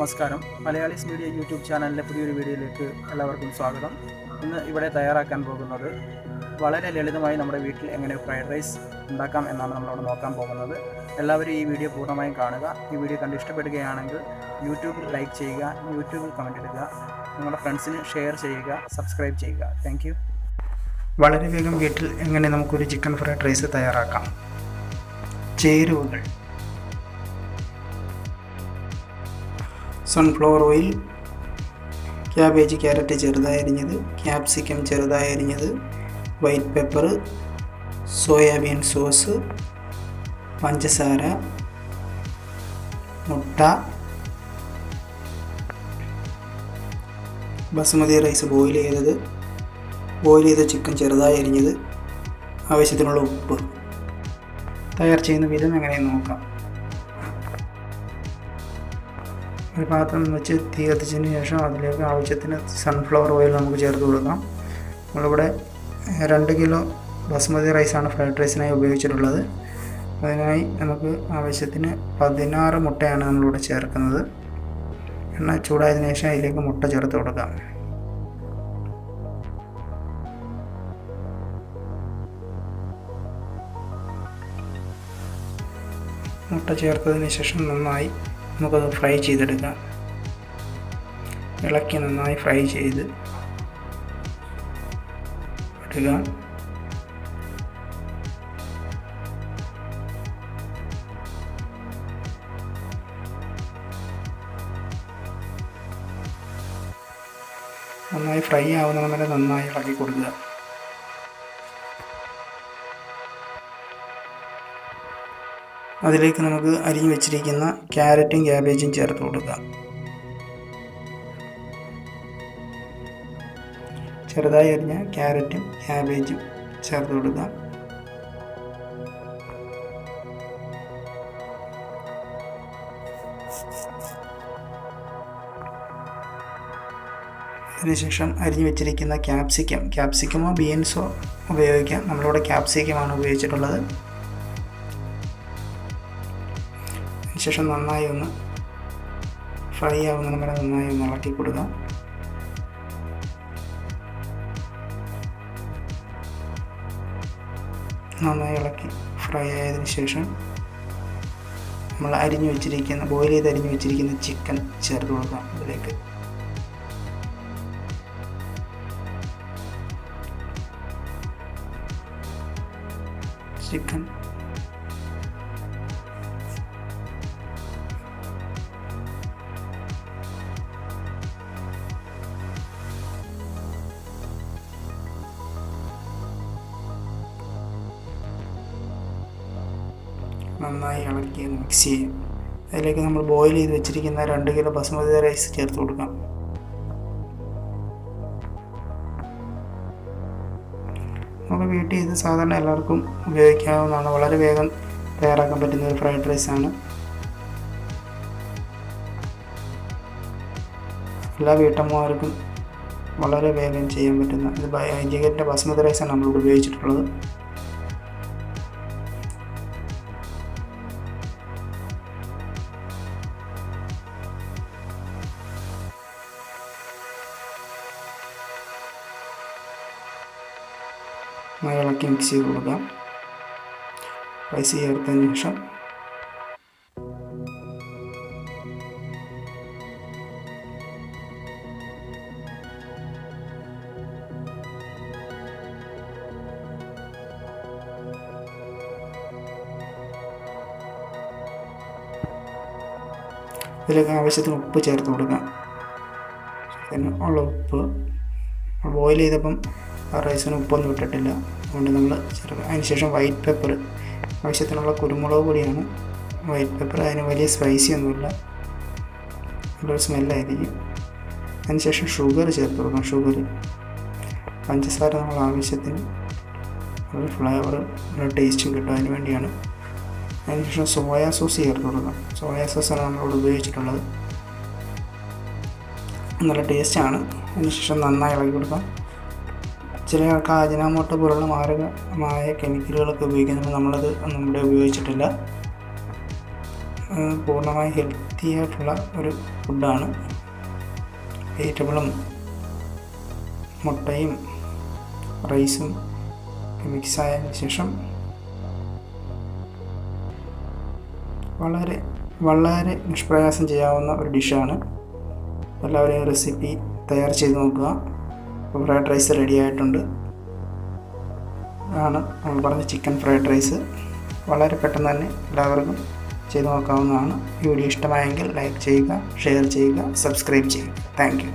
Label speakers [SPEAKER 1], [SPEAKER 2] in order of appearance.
[SPEAKER 1] നമസ്കാരം. Malayalees media YouTube ചാനലിലെ പുതിയൊരു വീഡിയോയിലേക്ക് എല്ലാവർക്കും സ്വാഗതം. ഇന്ന് ഇവിടെ തയ്യാറാക്കാൻ പോകുന്നത് വളരെ ലളിതമായി നമ്മുടെ വീട്ടിൽ എങ്ങനെ ഫ്രൈഡ് റൈസ് ഉണ്ടാക്കാം എന്നാണ് നമ്മളവിടെ നോക്കാൻ പോകുന്നത്. എല്ലാവരും ഈ വീഡിയോ പൂർണ്ണമായും കാണുക. ഈ വീഡിയോ കണ്ട് ഇഷ്ടപ്പെടുകയാണെങ്കിൽ യൂട്യൂബിൽ ലൈക്ക് ചെയ്യുക, യൂട്യൂബിൽ കമൻറ്റ് ഇടുക, നിങ്ങളുടെ ഫ്രണ്ട്സിന് ഷെയർ ചെയ്യുക, സബ്സ്ക്രൈബ് ചെയ്യുക. Thank you. വളരെ വേഗം വീട്ടിൽ എങ്ങനെ നമുക്കൊരു ചിക്കൻ ഫ്രൈഡ് റൈസ് തയ്യാറാക്കാം. ചേരുവകൾ: സൺഫ്ലവർ ഓയിൽ, ക്യാബേജ്, ക്യാരറ്റ് ചെറുതായി അരിഞ്ഞത്, ക്യാപ്സിക്കം ചെറുതായി അരിഞ്ഞത്, വൈറ്റ് പെപ്പർ, സോയാബീൻ സോസ്, പഞ്ചസാര, മുട്ട, ബസുമതി റൈസ് ബോയിൽ ചെയ്ത ചിക്കൻ ചെറുതായി അരിഞ്ഞത്, ആവശ്യത്തിനുള്ള ഉപ്പ്. തയ്യാർ ചെയ്യുന്ന വിധം എങ്ങനെയെന്ന് നോക്കാം. ഒരു പാത്രം വെച്ച് തീ കത്തിച്ചതിന് ശേഷം അതിലേക്ക് ആവശ്യത്തിന് സൺഫ്ലവർ ഓയിൽ നമുക്ക് ചേർത്ത് കൊടുക്കാം. നമ്മളിവിടെ 2 കിലോ ബസുമതി റൈസാണ് ഫ്രൈഡ് റൈസിനായി ഉപയോഗിച്ചിട്ടുള്ളത്. അതിനായി നമുക്ക് ആവശ്യത്തിന് 16 മുട്ടയാണ് നമ്മളിവിടെ ചേർക്കുന്നത്. എണ്ണ ചൂടായതിനു ശേഷം അതിലേക്ക് മുട്ട ചേർത്ത് കൊടുക്കാം. മുട്ട ചേർത്തതിന് ശേഷം നന്നായി നമുക്കത് ഫ്രൈ ചെയ്തെടുക്കാം. ഇളക്കി നന്നായി ഫ്രൈ ചെയ്ത് എടുക്കുക. നന്നായി ഫ്രൈ ആവുന്ന വരെ നന്നായി ഇളക്കി കൊടുക്കുക. അതിലേക്ക് നമുക്ക് അരിഞ്ഞു വെച്ചിരിക്കുന്ന ക്യാരറ്റും ക്യാബേജും ചേർത്ത് കൊടുക്കാം. ചെറുതായി അരിഞ്ഞ ക്യാരറ്റും ക്യാബേജും ചേർത്ത് കൊടുക്കാം. അതിനുശേഷം അരിഞ്ഞു വെച്ചിരിക്കുന്ന ക്യാപ്സിക്കമോ ബീൻസോ ഉപയോഗിക്കാം. നമ്മളിവിടെ ക്യാപ്സിക്കമാണ് ഉപയോഗിച്ചിട്ടുള്ളത്. ശേഷം നന്നായി ഒന്ന് ഫ്രൈ ആവുന്ന വരെ നന്നായി ഒന്ന് ഇളക്കി കൊടുക്കുക. നന്നായി ഇളക്കി ഫ്രൈ ആയതിനു ശേഷം നമ്മൾ ബോയിൽ ചെയ്ത് അരിഞ്ഞു വെച്ചിരിക്കുന്ന ചിക്കൻ ചേർത്ത് കൊടുക്കാം. അതിലേക്ക് ചിക്കൻ നന്നായി ഇളക്കി മിക്സ് ചെയ്യും. അതിലേക്ക് നമ്മൾ ബോയിൽ ചെയ്ത് വെച്ചിരിക്കുന്ന 2 കിലോ ബസുമതി റൈസ് ചേർത്ത് കൊടുക്കാം. നമുക്ക് വീട്ടിൽ ഇത് സാധാരണ എല്ലാവർക്കും ഉപയോഗിക്കാവുന്നതാണ്. വളരെ വേഗം തയ്യാറാക്കാൻ പറ്റുന്ന ഒരു ഫ്രൈഡ് റൈസാണ്. എല്ലാ വീട്ടമ്മമാർക്കും വളരെ വേഗം ചെയ്യാൻ പറ്റുന്ന ഇത് 5 കിലോ ബസുമതി റൈസാണ് നമ്മളിവിടെ ഉപയോഗിച്ചിട്ടുള്ളത്. ഇളക്കി മിക്സ് ചെയ്ത് കൊടുക്കാം. റൈസ് ചേർത്തതിന് ശേഷം ഇതിലേക്ക് ആവശ്യത്തിന് ഉപ്പ് ചേർത്ത് കൊടുക്കാം. ഉള്ള ഉപ്പ് ബോയിൽ ചെയ്തപ്പം ആ റൈസിന് ഉപ്പൊന്നും ഇട്ടിട്ടില്ല, അതുകൊണ്ട് നമ്മൾ ചേർക്കുക. അതിനുശേഷം വൈറ്റ് പെപ്പർ, ആവശ്യത്തിനുള്ള കുരുമുളക് പൊടിയാണ് വൈറ്റ് പെപ്പർ. അതിന് വലിയ സ്പൈസി ഒന്നുമില്ല, നല്ലൊരു സ്മെല്ലായിരിക്കും. അതിനുശേഷം ഷുഗർ ചേർത്ത് കൊടുക്കണം. പഞ്ചസാര നമ്മൾ ആവശ്യത്തിന് ഒരു ഫ്ലേവർ ഒരു ടേസ്റ്റും കിട്ടും, അതിന് വേണ്ടിയാണ്. അതിനുശേഷം സോയാ സോസ് ചേർത്ത് കൊടുക്കാം. സോയാ സോസാണ് നമ്മളിവിടെ ഉപയോഗിച്ചിട്ടുള്ളത്. നല്ല ടേസ്റ്റാണ്. അതിനുശേഷം നന്നായി ഇളക്കി കൊടുക്കാം. ചില ആൾക്ക് അജിനോമോട്ടോ പോലുള്ള മാരകമായ കെമിക്കലുകളൊക്കെ ഉപയോഗിക്കുന്നുണ്ട്. നമ്മളത് നമ്മുടെ ഉപയോഗിച്ചിട്ടില്ല. പൂർണ്ണമായി ഹെൽത്തി ആയിട്ടുള്ള ഒരു ഫുഡാണ്. വെജിറ്റബിളും മുട്ടയും റൈസും മിക്സായതിനു ശേഷം വളരെ നിഷ്പ്രയാസം ചെയ്യാവുന്ന ഒരു ഡിഷാണ്. എല്ലാവരെയും റെസിപ്പി തയ്യാർ ചെയ്ത് നോക്കുക. ഫ്രൈഡ് റൈസ് റെഡി ആയിട്ടുണ്ട്. ആണ് നമ്മൾ പറഞ്ഞ ചിക്കൻ ഫ്രൈഡ് റൈസ്. വളരെ പെട്ടെന്ന് തന്നെ എല്ലാവർക്കും ചെയ്ത് നോക്കാവുന്നതാണ്. ഈ വീഡിയോ ഇഷ്ടമായെങ്കിൽ ലൈക്ക് ചെയ്യുക, ഷെയർ ചെയ്യുക, സബ്സ്ക്രൈബ് ചെയ്യുക. Thank you.